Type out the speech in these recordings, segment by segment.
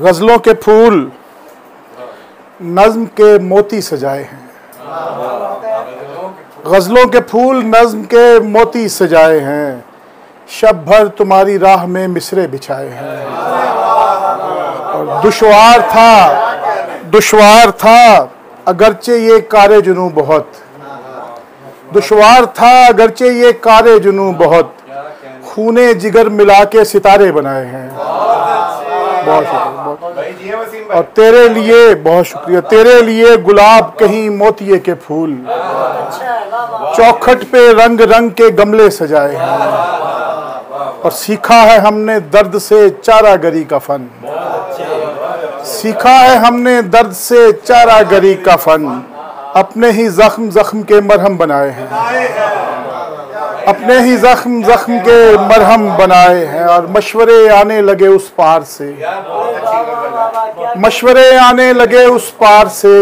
गज़लों के फूल नज़्म के मोती सजाए हैं। गज़लों के फूल नज़्म के मोती सजाए हैं। शब भर तुम्हारी राह में मिसरे बिछाए हैं। और दुश्वार था अगरचे ये कारे जुनू बहुत। दुश्वार था अगरचे ये कारे जुनू बहुत। खूने जिगर मिला के सितारे बनाए हैं। बहुत शुक्रिया। और तेरे लिए बहुत शुक्रिया। तेरे लिए गुलाब कहीं मोतिये के फूल। चौखट पे रंग रंग के गमले सजाए हैं। और सीखा है हमने दर्द से चारागरी का फन। सीखा है हमने दर्द से चारागरी का फन। अपने ही जख्म जख्म के मरहम बनाए हैं। अपने ही जख्म जख्म के मरहम बनाए हैं। और मशवरे आने लगे उस पार से। मशवरे आने लगे उस पार से।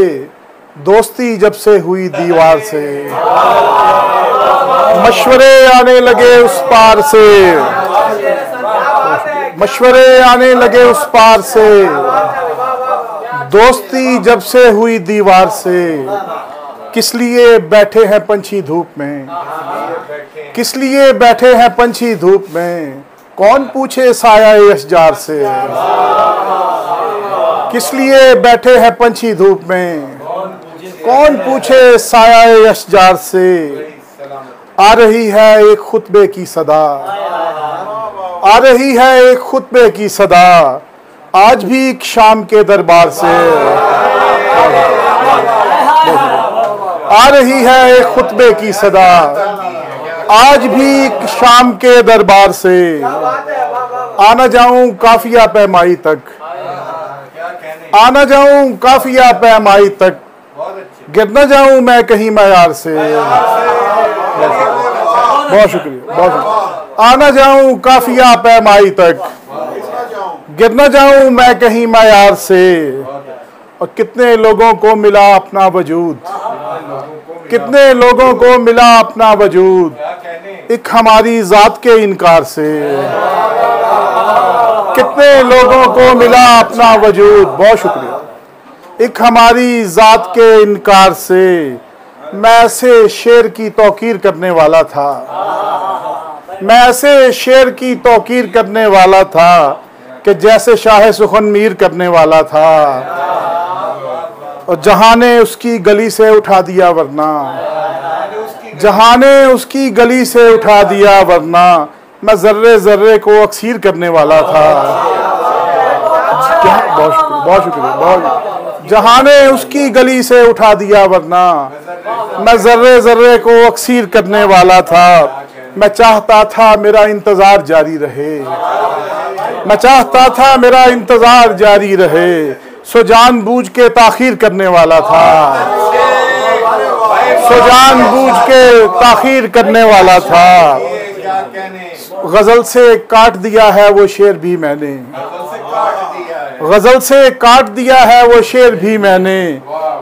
दोस्ती जब से हुई दीवार से। मशवरे आने लगे उस पार से। मशवरे आने लगे उस पार से। दोस्ती जब से हुई दीवार से। किस लिए बैठे हैं पंछी धूप में। किस लिए बैठे हैं पंछी धूप में। कौन पूछे साया अशजार से। किस लिए बैठे हैं पंछी धूप में। कौन पूछे साया अशजार से। आ रही है एक खुतबे की सदा। आ रही है एक खुतबे की सदा। आज भी एक शाम के दरबार से। आ रही है एक खुतबे की सदा। आज भी एक शाम के दरबार से। आना जाऊं काफिया पैमाई तक। आना जाऊं काफिया पैमाई तक। गिर न जाऊं मैं कहीं मयार से। बहुत शुक्रिया बहुत शुक्रिया। आना जाऊं काफिया पैमाई तक। गिर न जाऊं मैं कहीं मयार से। और कितने लोगों को मिला अपना वजूद। कितने लोगों को मिला अपना वजूद। एक हमारी जात के इनकार से। कितने लोगों को मिला अपना वजूद। बहुत शुक्रिया। एक हमारी जात के इनकार से। मैं ऐसे शेर की तौकीर करने वाला था। मैं ऐसे शेर की तौकीर करने वाला था कि जैसे शाह सुखन मीर करने वाला था। और जहां ने उसकी गली से उठा दिया वरना। जहां ने उसकी गली से उठा दिया वरना। मैं जर्रे जर्रे को अक्सीर करने वाला था। क्या बहुत शुक्रिया बहुत शुक्रिया बहुत। जहां ने उसकी गली से उठा दिया वरना। मैं जर्रे जर्रे को अक्सीर करने वाला था। मैं चाहता था मेरा इंतजार जारी रहे। मैं चाहता था मेरा इंतजार जारी रहे। सो जानबूझ के ताखीर करने वाला था। सो जानबूझ के ताखीर करने वाला था। गजल से काट दिया है वो शेर भी मैंने। गजल से काट दिया है वो शेर भी मैंने।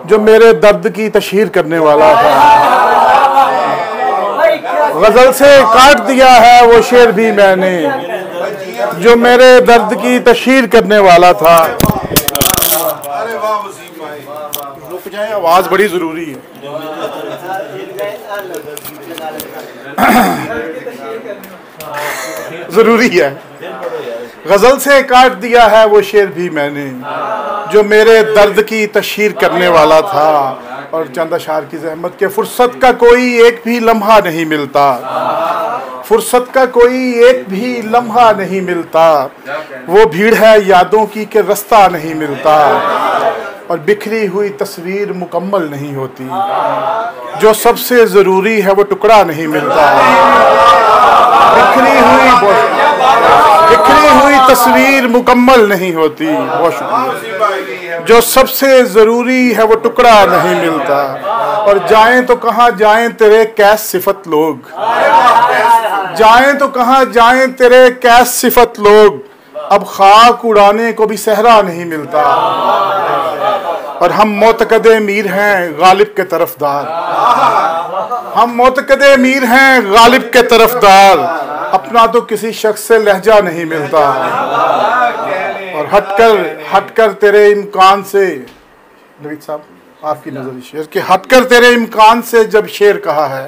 जो मेरे दर्द की तशहीर करने वाला था। गजल से काट दिया है वो शेर भी मैंने। जो मेरे दर्द की तशहीर करने वाला था। रुक जाए आवाज बड़ी जरूरी है। जरूरी है। गजल से काट दिया है वो शेर भी मैंने। जो मेरे दर्द की तशहीर करने वाला था। और चंद अशार की ज़हमत के फुर्सत का कोई एक भी लम्हा नहीं मिलता। फुर्सत का कोई एक भी लम्हा नहीं मिलता। वो भीड़ है यादों की कि रास्ता नहीं मिलता। और बिखरी हुई तस्वीर मुकम्मल नहीं होती। जो सबसे ज़रूरी है वो टुकड़ा नहीं मिलता। बिखरी हुई तस्वीर मुकम्मल नहीं होती। बहुत शुक्रिया। जो सबसे ज़रूरी है वो टुकड़ा नहीं मिलता। और जाएं तो कहाँ जाएं तेरे कैस सिफत लोग। जाएं तो कहाँ जाएं तेरे कैस सिफत लोग। अब खाक उड़ाने को भी सहरा नहीं मिलता। और हम मोतकदे मीर हैं गालिब के तरफदार। हम मोतकदे मीर हैं गालिब के तरफदार। अपना तो किसी शख्स से लहजा नहीं मिलता। और हटकर तेरे इम्कान से, ललित साहब आपकी नजर शेर के, हटकर तेरे इम्कान से जब शेर कहा है,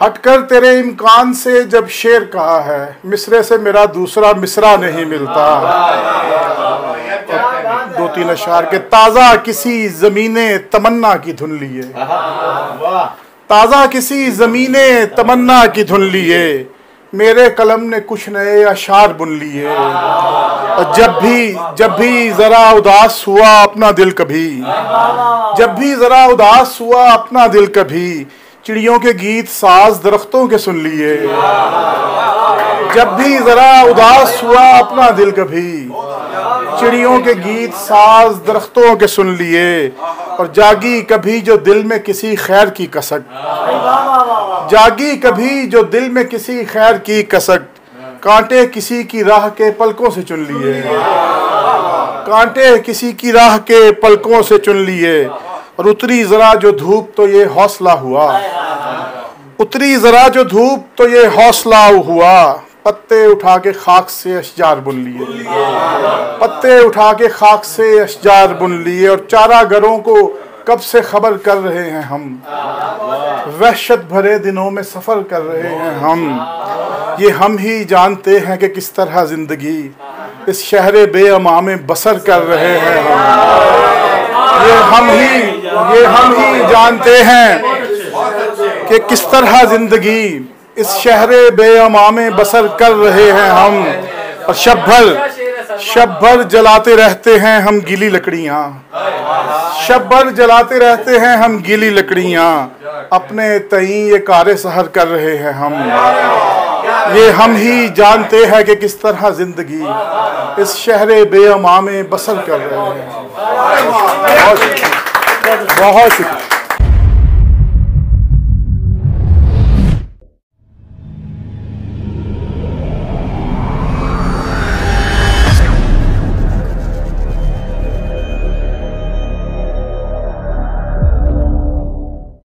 हटकर तेरे इम्कान से जब शेर कहा है, मिसरे से मेरा दूसरा मिसरा नहीं मिलता। दो तीन अशार के, ताज़ा किसी ज़मीने तमन्ना की धुन लिए, ताज़ा किसी ज़मीने तमन्ना की धुन लिए, मेरे कलम ने कुछ नए अशार बुन लिए। और जब भी ज़रा उदास हुआ अपना दिल कभी, जब भी ज़रा उदास हुआ अपना दिल कभी, चिड़ियों के गीत साज दरख्तों के सुन लिए। जब भी ज़रा उदास हुआ अपना दिल कभी, चिड़ियों के गीत साज दरख्तों के सुन लिए। और जागी कभी जो दिल में किसी खैर की कसक, जागी कभी जो दिल में किसी खैर की कसक, कांटे किसी की राह के पलकों से चुन लिए, कांटे किसी की राह के पलकों से चुन लिए। और उतरी जरा जो धूप तो ये हौसला हुआ, उतरी जरा जो धूप तो ये हौसला हुआ, पत्ते उठा के खाक से अशजार बुन लिए, पत्ते उठा के खाक से अशजार बुन लिए। और चारागरों को कब से खबर कर रहे हैं हम, वहशत भरे दिनों में सफ़र कर रहे हैं हम। ये हम ही जानते हैं कि किस तरह जिंदगी इस शहर बेअमा में बसर कर रहे हैं हम। ये हम ही जानते हैं कि किस तरह जिंदगी इस शहर बेअमा में बसर कर रहे हैं हम। और शब भर जलाते रहते हैं हम गीली लकड़ियाँ, शब भर जलाते रहते हैं हम गीली लकड़ियाँ, अपने तई ये कारे सहर कर रहे हैं हम। ये हम ही जानते हैं कि किस तरह जिंदगी इस शहर बेअमा में बसर कर रहे हैं। बहुत शुक्रिया।